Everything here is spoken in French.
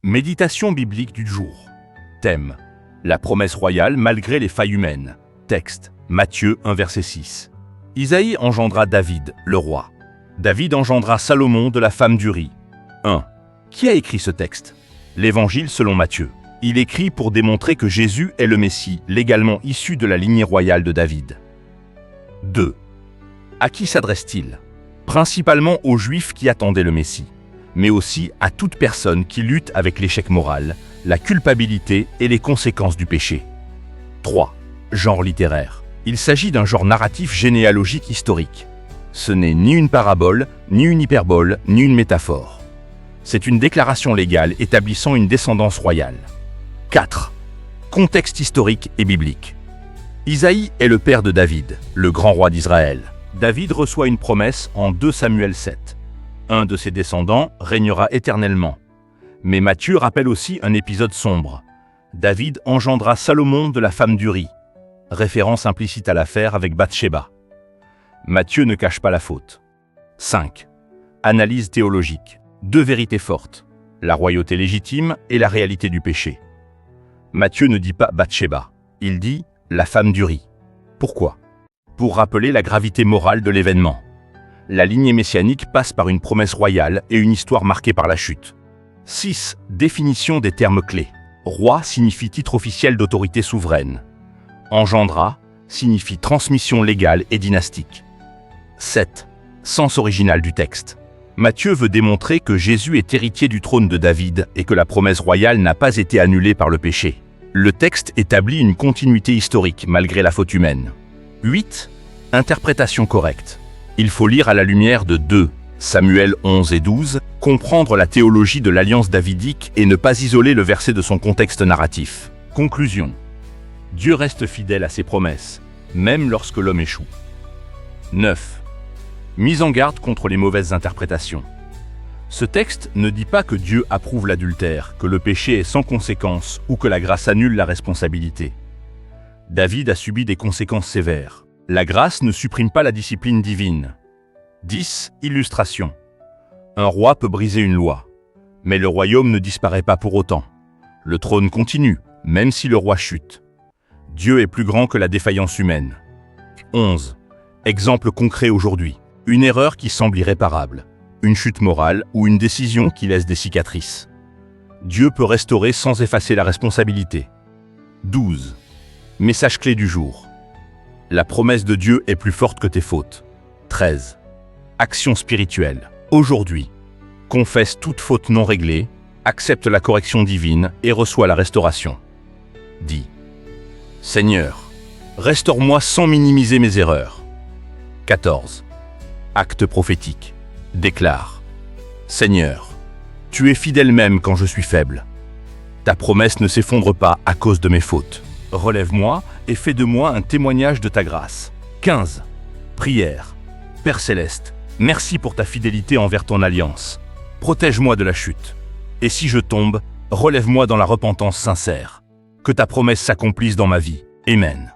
Méditation biblique du jour. Thème: la promesse royale malgré les failles humaines. Texte: Matthieu 1 verset 6. Isaïe engendra David, le roi. David engendra Salomon de la femme d'Uri. 1. Qui a écrit ce texte? L'Évangile selon Matthieu. Il écrit pour démontrer que Jésus est le Messie, légalement issu de la lignée royale de David. 2. À qui s'adresse-t-il? Principalement aux Juifs qui attendaient le Messie, mais aussi à toute personne qui lutte avec l'échec moral, la culpabilité et les conséquences du péché. 3. Genre littéraire. Il s'agit d'un genre narratif généalogique historique. Ce n'est ni une parabole, ni une hyperbole, ni une métaphore. C'est une déclaration légale établissant une descendance royale. 4. Contexte historique et biblique. Isaïe est le père de David, le grand roi d'Israël. David reçoit une promesse en 2 Samuel 7. Un de ses descendants régnera éternellement. Mais Matthieu rappelle aussi un épisode sombre. David engendra Salomon de la femme d'Uri, référence implicite à l'affaire avec Bathsheba. Matthieu ne cache pas la faute. 5. Analyse théologique. 2 vérités fortes, la royauté légitime et la réalité du péché. Matthieu ne dit pas Bathsheba, il dit la femme d'Uri. Pourquoi? Pour rappeler la gravité morale de l'événement. La lignée messianique passe par une promesse royale et une histoire marquée par la chute. 6. Définition des termes clés. Roi signifie titre officiel d'autorité souveraine. Engendra signifie transmission légale et dynastique. 7. Sens original du texte. Matthieu veut démontrer que Jésus est héritier du trône de David et que la promesse royale n'a pas été annulée par le péché. Le texte établit une continuité historique malgré la faute humaine. 8. Interprétation correcte. Il faut lire à la lumière de 2 Samuel 11 et 12, comprendre la théologie de l'alliance davidique et ne pas isoler le verset de son contexte narratif. Conclusion. Dieu reste fidèle à ses promesses, même lorsque l'homme échoue. 9. Mise en garde contre les mauvaises interprétations. Ce texte ne dit pas que Dieu approuve l'adultère, que le péché est sans conséquence ou que la grâce annule la responsabilité. David a subi des conséquences sévères. La grâce ne supprime pas la discipline divine. 10. Illustration. Un roi peut briser une loi, mais le royaume ne disparaît pas pour autant. Le trône continue, même si le roi chute. Dieu est plus grand que la défaillance humaine. 11. Exemple concret aujourd'hui. Une erreur qui semble irréparable, une chute morale ou une décision qui laisse des cicatrices. Dieu peut restaurer sans effacer la responsabilité. 12. Message clé du jour. La promesse de Dieu est plus forte que tes fautes. 13. Action spirituelle. Aujourd'hui, confesse toute faute non réglée, accepte la correction divine et reçois la restauration. Dis: Seigneur, restaure-moi sans minimiser mes erreurs. 14. Acte prophétique. Déclare: Seigneur, tu es fidèle même quand je suis faible. Ta promesse ne s'effondre pas à cause de mes fautes. Relève-moi et fais de moi un témoignage de ta grâce. 15. Prière. Père céleste, merci pour ta fidélité envers ton alliance. Protège-moi de la chute. Et si je tombe, relève-moi dans la repentance sincère. Que ta promesse s'accomplisse dans ma vie. Amen.